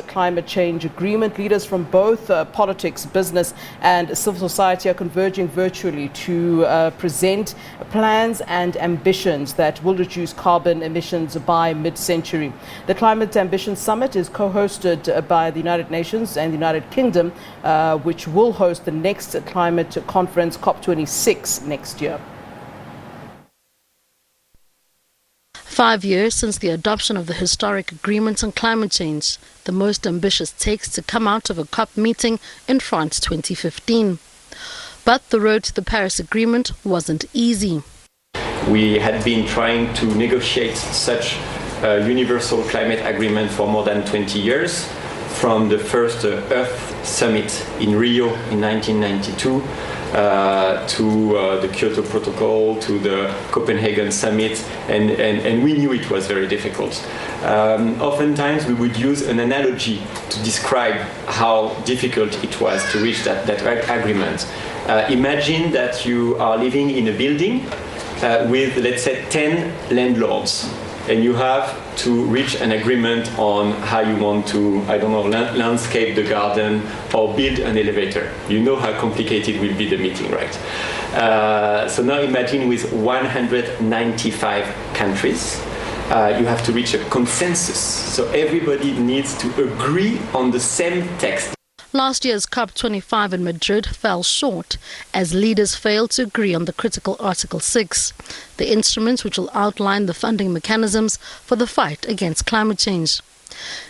Climate change agreement. Leaders from both politics, business and civil society are converging virtually to present plans and ambitions that will reduce carbon emissions by mid-century. The Climate Ambition Summit is co-hosted by the United Nations and the United Kingdom, which will host the next climate conference, COP26, next year. 5 years since the adoption of the historic agreement on climate change, the most ambitious text to come out of a COP meeting in France 2015. But the road to the Paris Agreement wasn't easy. We had been trying to negotiate such a universal climate agreement for more than 20 years, from the first Earth Summit in Rio in 1992 to the Kyoto Protocol, to the Copenhagen Summit, and we knew it was very difficult. Oftentimes we would use an analogy to describe how difficult it was to reach that agreement. Imagine that you are living in a building with, let's say, 10 landlords, and you have to reach an agreement on how you want to, I don't know, landscape the garden or build an elevator. You know how complicated will be the meeting, right? So now imagine with 195 countries, you have to reach a consensus. So everybody needs to agree on the same text. Last year's COP25 in Madrid fell short as leaders failed to agree on the critical Article 6, the instrument which will outline the funding mechanisms for the fight against climate change.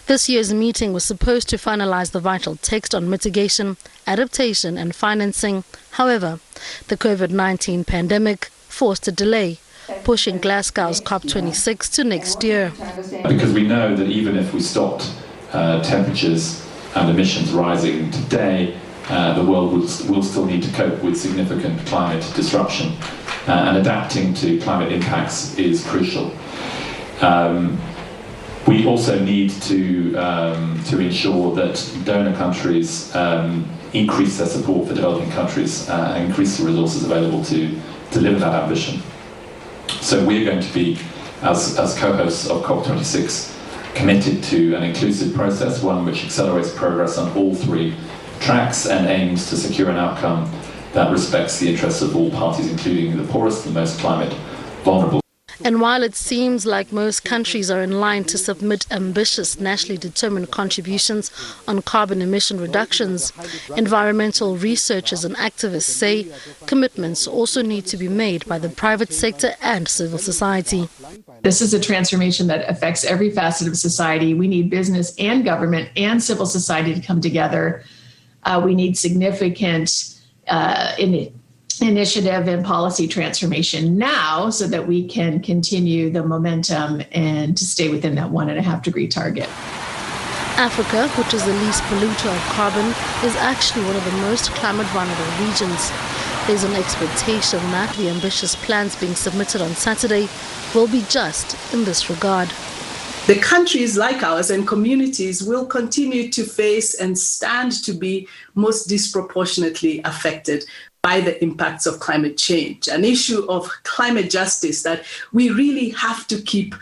This year's meeting was supposed to finalize the vital text on mitigation, adaptation and financing. However, the COVID-19 pandemic forced a delay, pushing Glasgow's COP26 to next year. Because we know that even if we stopped temperatures and emissions rising today, the world will still need to cope with significant climate disruption, and adapting to climate impacts is crucial. We also need to ensure that donor countries increase their support for developing countries and increase the resources available to deliver that ambition. So we're going to be, as co-hosts of COP26, committed to an inclusive process, one which accelerates progress on all three tracks and aims to secure an outcome that respects the interests of all parties, including the poorest and most climate vulnerable. And while it seems like most countries are in line to submit ambitious nationally determined contributions on carbon emission reductions, environmental researchers and activists say commitments also need to be made by the private sector and civil society. This is a transformation that affects every facet of society. We need business and government and civil society to come together. We need significant initiative and policy transformation now so that we can continue the momentum and to stay within that 1.5-degree target. Africa, which is the least polluter of carbon, is actually one of the most climate vulnerable regions. There's an expectation that the ambitious plans being submitted on Saturday will be just in this regard. The countries like ours and communities will continue to face and stand to be most disproportionately affected by the impacts of climate change, an issue of climate justice that we really have to keep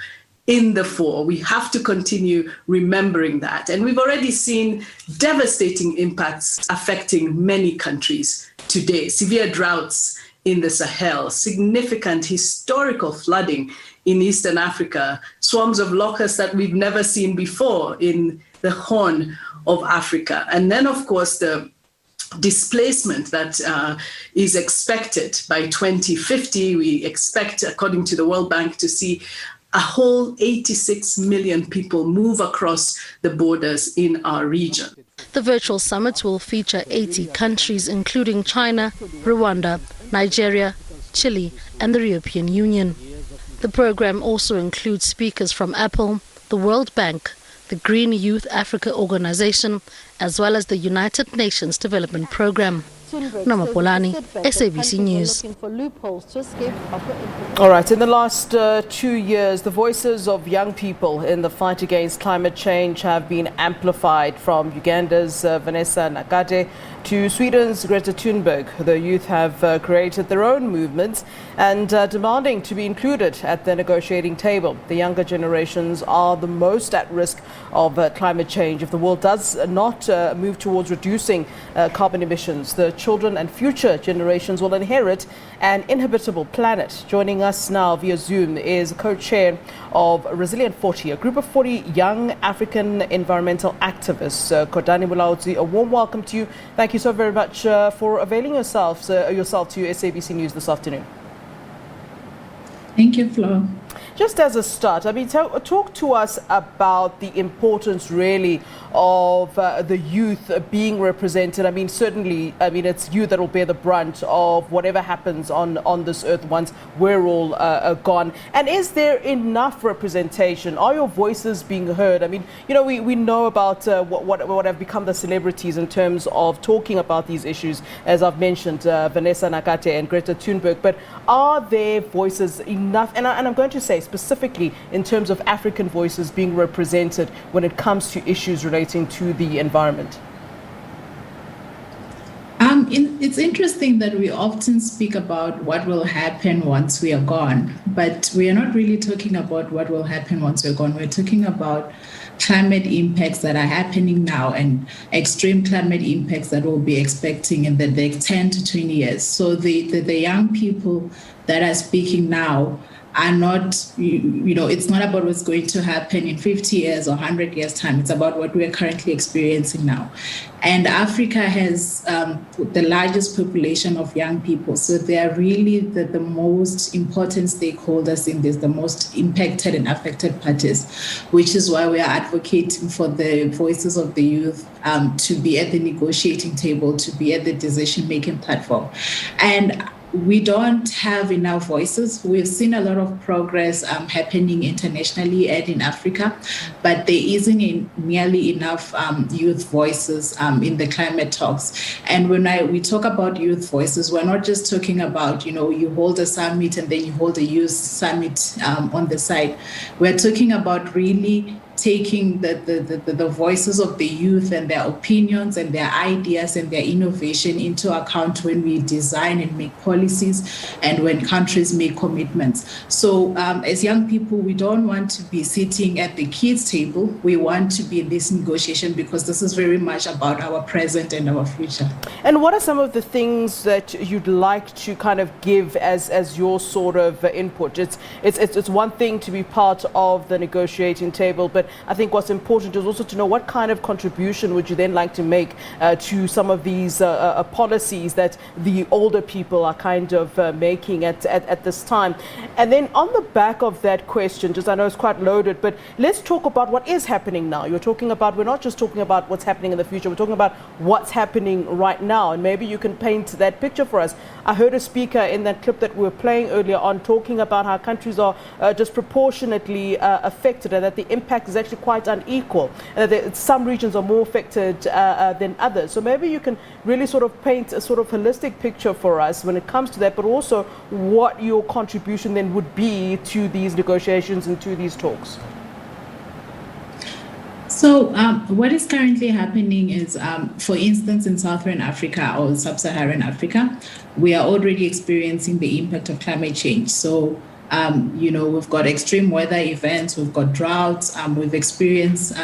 in the fore. We have to continue remembering that. And we've already seen devastating impacts affecting many countries today. Severe droughts in the Sahel, significant historical flooding in Eastern Africa, swarms of locusts that we've never seen before in the Horn of Africa. And then, of course, the displacement that is expected by 2050. We expect, according to the World Bank, to see a whole 86 million people move across the borders in our region. The virtual summit will feature 80 countries, including China, Rwanda, Nigeria, Chile, and the European Union. The program also includes speakers from Apple, the World Bank, the Green Youth Africa Organization, as well as the United Nations Development Program. Namapolani, SABC News. All right, in the last 2 years, the voices of young people in the fight against climate change have been amplified, from Uganda's Vanessa and Nakate to Sweden's Greta Thunberg. The youth have created their own movements and demanding to be included at the negotiating table. The younger generations are the most at risk of climate change. If the world does not move towards reducing carbon emissions, the children and future generations will inherit an inhabitable planet. Joining us now via Zoom is co-chair of Resilient 40, a group of 40 young African environmental activists. Khodani Mulaudzi, a warm welcome to you. Thank you so very much for availing yourself to SABC News this afternoon. Thank you, Flo. Just as a start, I mean, talk to us about the importance really of the youth being represented. I mean, certainly, it's you that will bear the brunt of whatever happens on this earth once we're all gone. And is there enough representation? Are your voices being heard? I mean, we know about what have become the celebrities in terms of talking about these issues, as I've mentioned, Vanessa, Nakate and Greta Thunberg. But are their voices enough? And I'm going to say specifically in terms of African voices being represented when it comes to issues relating to the environment? It's interesting that we often speak about what will happen once we are gone, but we are not really talking about what will happen once we're gone. We're talking about climate impacts that are happening now and extreme climate impacts that we'll be expecting in the next 10 to 20 years. So the young people that are speaking now are not, it's not about what's going to happen in 50 years or 100 years' time. It's about what we're currently experiencing now. And Africa has the largest population of young people. So they are really the most important stakeholders in this, the most impacted and affected parties, which is why we are advocating for the voices of the youth to be at the negotiating table, to be at the decision-making platform. And we don't have enough voices. We've seen a lot of progress happening internationally and in Africa, but there isn't nearly enough youth voices in the climate talks. And when we talk about youth voices, we're not just talking about, you hold a summit and then you hold a youth summit on the side. We're talking about really taking the voices of the youth and their opinions and their ideas and their innovation into account when we design and make policies and when countries make commitments. So as young people, we don't want to be sitting at the kids' table. We want to be in this negotiation because this is very much about our present and our future. And what are some of the things that you'd like to kind of give as your sort of input? It's one thing to be part of the negotiating table, but I think what's important is also to know what kind of contribution would you then like to make to some of these policies that the older people are kind of making at this time. And then on the back of that question, just I know it's quite loaded, but let's talk about what is happening now. We're not just talking about what's happening in the future, we're talking about what's happening right now. And maybe you can paint that picture for us. I heard a speaker in that clip that we were playing earlier on talking about how countries are disproportionately affected and that the impact is actually quite unequal, and that some regions are more affected than others. So maybe you can really sort of paint a sort of holistic picture for us when it comes to that, but also what your contribution then would be to these negotiations and to these talks. So what is currently happening is, for instance, in Southern Africa or Sub-Saharan Africa, we are already experiencing the impact of climate change. So we've got extreme weather events, we've got droughts, we've experienced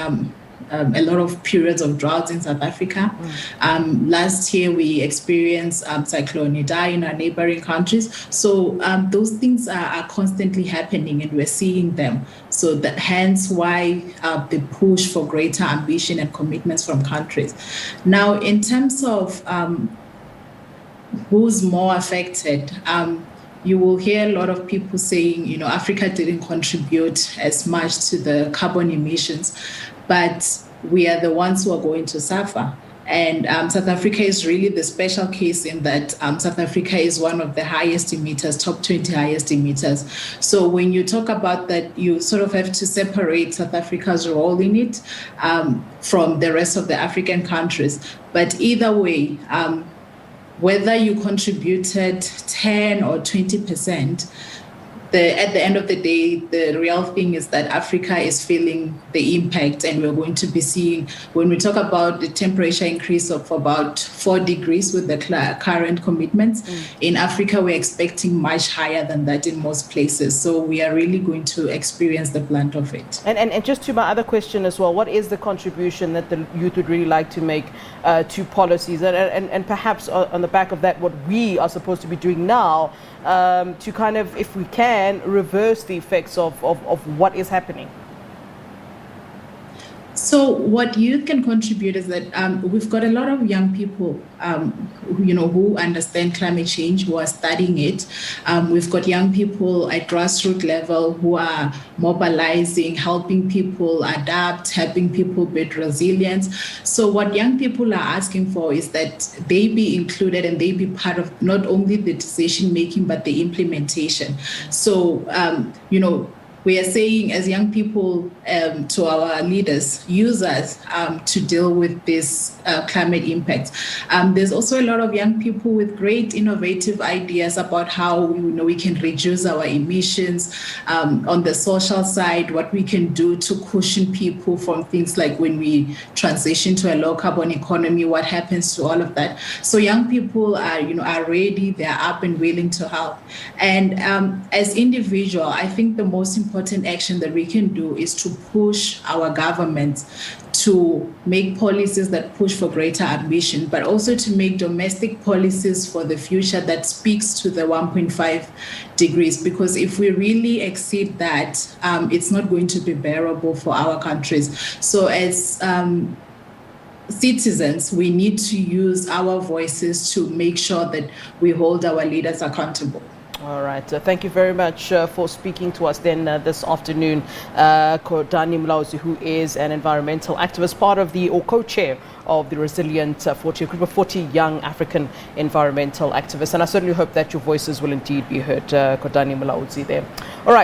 a lot of periods of droughts in South Africa. Last year, we experienced Cyclone Idai in our neighboring countries. So those things are constantly happening and we're seeing them. So that hence why the push for greater ambition and commitments from countries. Now, in terms of who's more affected, you will hear a lot of people saying, Africa didn't contribute as much to the carbon emissions, but we are the ones who are going to suffer. And South Africa is really the special case in that South Africa is one of the highest emitters, top 20 highest emitters. So when you talk about that, you sort of have to separate South Africa's role in it from the rest of the African countries. But either way, whether you contributed 10 or 20%, at the end of the day, the real thing is that Africa is feeling the impact, and we're going to be seeing, when we talk about the temperature increase of about 4 degrees with the current commitments, in Africa we're expecting much higher than that in most places. So we are really going to experience the brunt of it. And just to my other question as well, what is the contribution that the youth would really like to make to policies, and perhaps on the back of that, what we are supposed to be doing now to kind of, if we can, reverse the effects of what is happening? So what youth can contribute is that we've got a lot of young people, who understand climate change, who are studying it. We've got young people at grassroots level who are mobilizing, helping people adapt, helping people build resilience. So what young people are asking for is that they be included and they be part of not only the decision making, but the implementation. So, we are saying as young people to our leaders, use us to deal with this climate impact. There's also a lot of young people with great innovative ideas about how we can reduce our emissions. On the social side, what we can do to cushion people from things like when we transition to a low carbon economy, what happens to all of that. So young people are ready, they're up and willing to help. And as individual, I think the most important action that we can do is to push our governments to make policies that push for greater ambition, but also to make domestic policies for the future that speaks to the 1.5 degrees. Because if we really exceed that, it's not going to be bearable for our countries. So as citizens, we need to use our voices to make sure that we hold our leaders accountable. All right. Thank you very much for speaking to us then this afternoon. Khodani Mulaudzi, who is an environmental activist, part of the, or co-chair of the Resilient 40, a group of 40 young African environmental activists. And I certainly hope that your voices will indeed be heard. Khodani Mulaudzi there. All right.